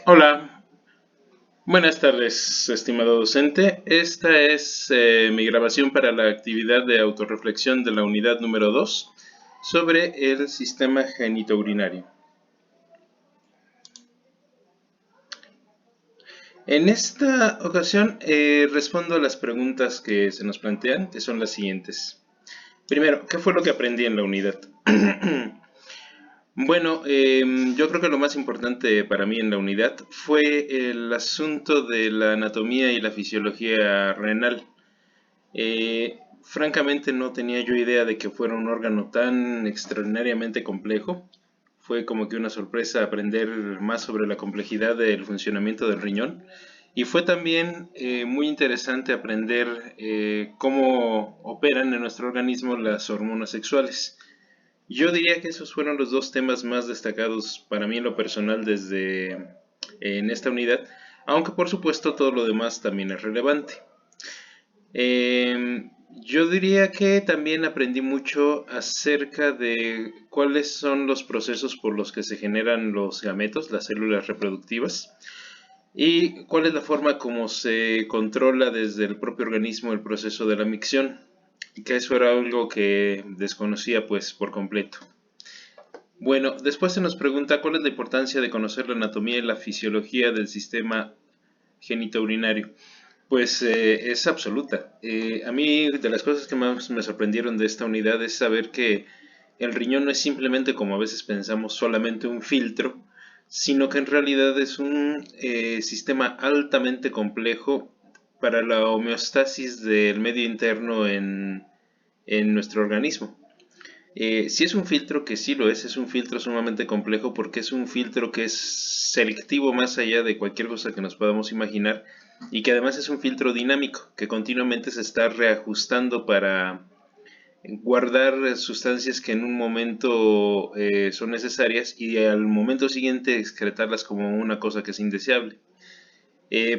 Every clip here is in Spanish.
Hola, buenas tardes, estimado docente. Esta es mi grabación para la actividad de autorreflexión de la unidad número 2 sobre el sistema genitourinario. En esta ocasión respondo a las preguntas que se nos plantean, que son las siguientes. Primero, ¿qué fue lo que aprendí en la unidad? Bueno, yo creo que lo más importante para mí en la unidad fue el asunto de la anatomía y la fisiología renal. Francamente no tenía yo idea de que fuera un órgano tan extraordinariamente complejo. Fue como que una sorpresa aprender más sobre la complejidad del funcionamiento del riñón. Y fue también muy interesante aprender cómo operan en nuestro organismo las hormonas sexuales. Yo diría que esos fueron los dos temas más destacados para mí en lo personal desde en esta unidad, aunque por supuesto todo lo demás también es relevante. Yo diría que también aprendí mucho acerca de cuáles son los procesos por los que se generan los gametos, las células reproductivas, y cuál es la forma como se controla desde el propio organismo el proceso de la micción, y que eso era algo que desconocía pues por completo. Bueno, después se nos pregunta cuál es la importancia de conocer la anatomía y la fisiología del sistema genitourinario. Pues es absoluta. A mí de las cosas que más me sorprendieron de esta unidad es saber que el riñón no es simplemente como a veces pensamos solamente un filtro, sino que en realidad es un sistema altamente complejo para la homeostasis del medio interno en nuestro organismo. Si es un filtro, que sí lo es un filtro sumamente complejo porque es un filtro que es selectivo más allá de cualquier cosa que nos podamos imaginar y que además es un filtro dinámico que continuamente se está reajustando para guardar sustancias que en un momento son necesarias y al momento siguiente excretarlas como una cosa que es indeseable.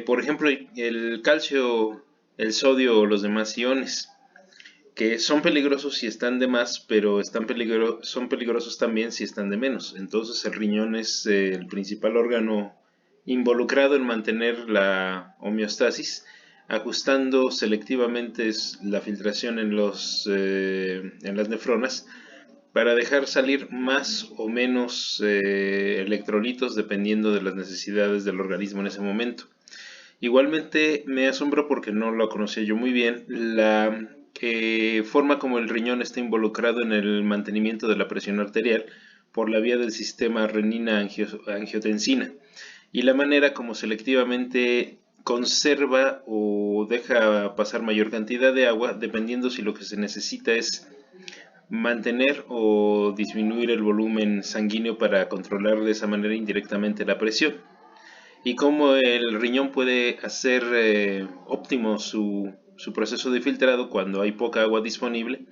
Por ejemplo, el calcio, el sodio o los demás iones que son peligrosos si están de más, pero son peligrosos también si están de menos. Entonces el riñón es el principal órgano involucrado en mantener la homeostasis, ajustando selectivamente la filtración en las nefronas para dejar salir más o menos electrolitos dependiendo de las necesidades del organismo en ese momento. Igualmente me asombro porque no lo conocía yo muy bien, la forma como el riñón está involucrado en el mantenimiento de la presión arterial por la vía del sistema renina-angiotensina y la manera como selectivamente conserva o deja pasar mayor cantidad de agua dependiendo si lo que se necesita es mantener o disminuir el volumen sanguíneo para controlar de esa manera indirectamente la presión y cómo el riñón puede hacer óptimo su proceso de filtrado cuando hay poca agua disponible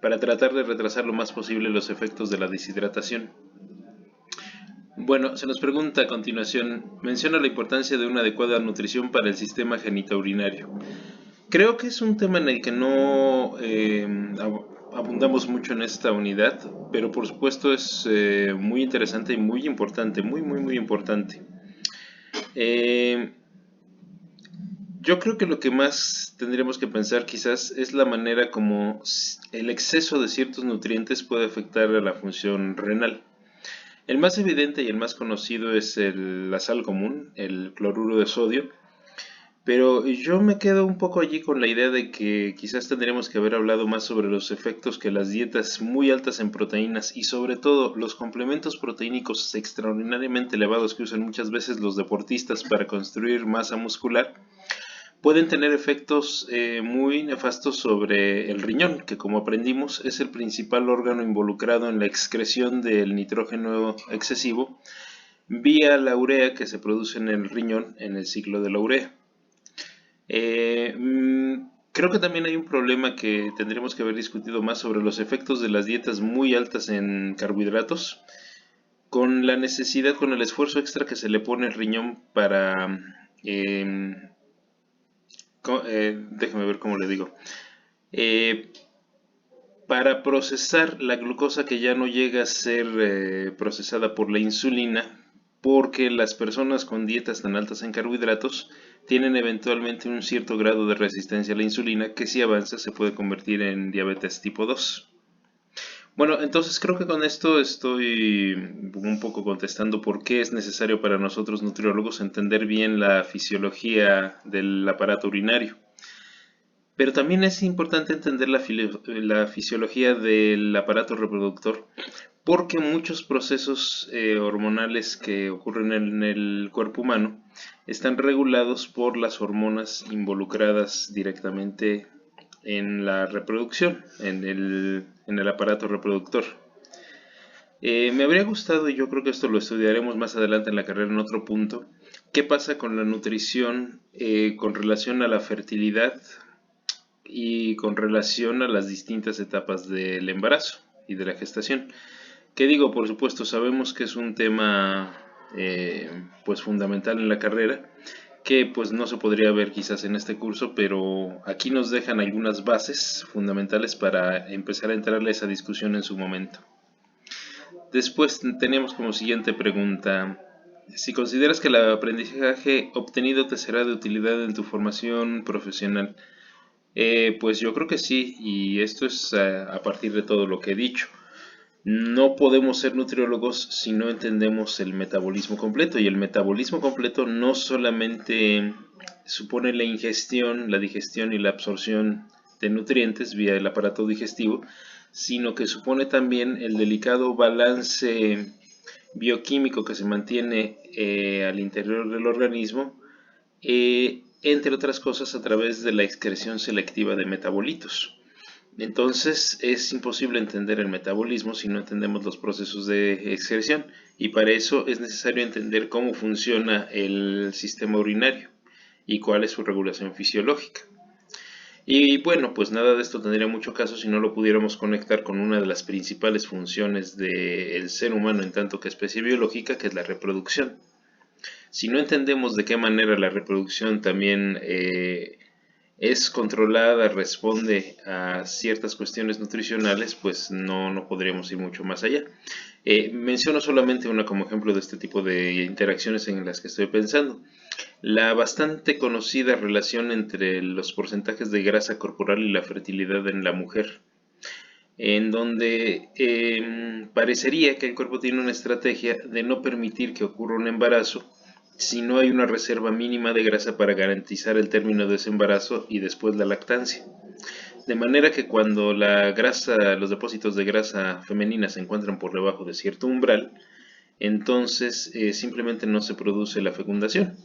para tratar de retrasar lo más posible los efectos de la deshidratación. Bueno, se nos pregunta a continuación, menciona la importancia de una adecuada nutrición para el sistema genitourinario. Creo que es un tema en el que no abundamos mucho en esta unidad, pero por supuesto es muy interesante y muy importante, muy importante. Eh, Yo creo que lo que más tendríamos que pensar quizás es la manera como el exceso de ciertos nutrientes puede afectar a la función renal. El más evidente y el más conocido es la sal común, el cloruro de sodio, pero yo me quedo un poco allí con la idea de que quizás tendríamos que haber hablado más sobre los efectos que las dietas muy altas en proteínas y sobre todo los complementos proteínicos extraordinariamente elevados que usan muchas veces los deportistas para construir masa muscular pueden tener efectos muy nefastos sobre el riñón, que como aprendimos es el principal órgano involucrado en la excreción del nitrógeno excesivo vía la urea que se produce en el riñón en el ciclo de la urea. Creo que también hay un problema que tendremos que haber discutido más sobre los efectos de las dietas muy altas en carbohidratos, con la necesidad, con el esfuerzo extra que se le pone al riñón para eh, déjeme ver cómo le digo, eh, para procesar la glucosa que ya no llega a ser procesada por la insulina, porque las personas con dietas tan altas en carbohidratos tienen eventualmente un cierto grado de resistencia a la insulina que si avanza se puede convertir en diabetes tipo 2. Bueno, entonces creo que con esto estoy un poco contestando por qué es necesario para nosotros nutriólogos entender bien la fisiología del aparato urinario. Pero también es importante entender la fisiología del aparato reproductor, porque muchos procesos hormonales que ocurren en el cuerpo humano están regulados por las hormonas involucradas directamente en la reproducción, en el aparato reproductor. Me habría gustado, y yo creo que esto lo estudiaremos más adelante en la carrera en otro punto, qué pasa con la nutrición con relación a la fertilidad y con relación a las distintas etapas del embarazo y de la gestación. ¿Qué digo? Por supuesto, sabemos que es un tema pues fundamental en la carrera, que pues no se podría ver quizás en este curso, pero aquí nos dejan algunas bases fundamentales para empezar a entrarle a esa discusión en su momento. Después tenemos como siguiente pregunta: si consideras que el aprendizaje obtenido te será de utilidad en tu formación profesional. Pues yo creo que sí, y esto es a partir de todo lo que he dicho. No podemos ser nutriólogos si no entendemos el metabolismo completo, y el metabolismo completo no solamente supone la ingestión, la digestión y la absorción de nutrientes vía el aparato digestivo, sino que supone también el delicado balance bioquímico que se mantiene al interior del organismo, entre otras cosas a través de la excreción selectiva de metabolitos. Entonces es imposible entender el metabolismo si no entendemos los procesos de excreción, y para eso es necesario entender cómo funciona el sistema urinario y cuál es su regulación fisiológica. Y bueno, pues nada de esto tendría mucho caso si no lo pudiéramos conectar con una de las principales funciones del ser humano en tanto que especie biológica, que es la reproducción. Si no entendemos de qué manera la reproducción también es controlada, responde a ciertas cuestiones nutricionales, pues no podríamos ir mucho más allá. Menciono solamente una como ejemplo de este tipo de interacciones en las que estoy pensando. La bastante conocida relación entre los porcentajes de grasa corporal y la fertilidad en la mujer, en donde parecería que el cuerpo tiene una estrategia de no permitir que ocurra un embarazo si no hay una reserva mínima de grasa para garantizar el término de ese embarazo y después la lactancia. De manera que cuando la grasa, los depósitos de grasa femenina se encuentran por debajo de cierto umbral, entonces simplemente no se produce la fecundación.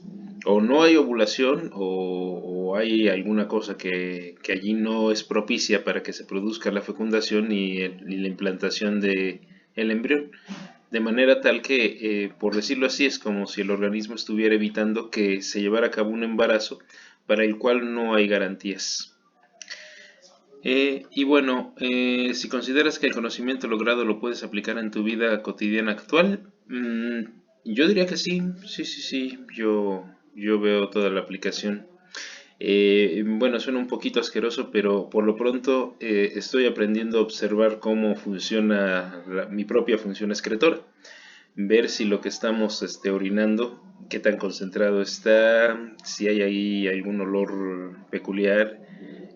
O no hay ovulación o hay alguna cosa que allí no es propicia para que se produzca la fecundación y la implantación del embrión. De manera tal que, por decirlo así, es como si el organismo estuviera evitando que se llevara a cabo un embarazo para el cual no hay garantías. Y bueno, si consideras que el conocimiento logrado lo puedes aplicar en tu vida cotidiana actual, yo diría que sí, sí, yo veo toda la aplicación. Bueno, suena un poquito asqueroso, pero por lo pronto estoy aprendiendo a observar cómo funciona mi propia función excretora. Ver si lo que estamos orinando, qué tan concentrado está, si hay ahí algún olor peculiar,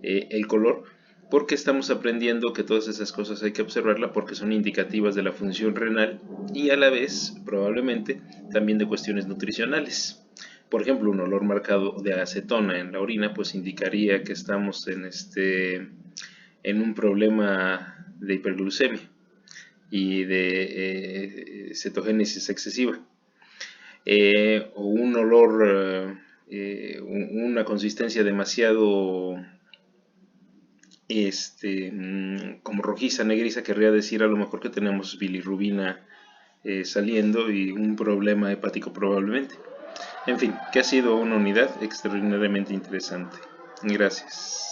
el color, porque estamos aprendiendo que todas esas cosas hay que observarlas porque son indicativas de la función renal y a la vez probablemente también de cuestiones nutricionales. Por ejemplo, un olor marcado de acetona en la orina pues indicaría que estamos en un problema de hiperglucemia y de cetogénesis excesiva. O un olor, una consistencia demasiado como rojiza, negriza, querría decir a lo mejor que tenemos bilirrubina saliendo y un problema hepático probablemente. En fin, que ha sido una unidad extraordinariamente interesante. Gracias.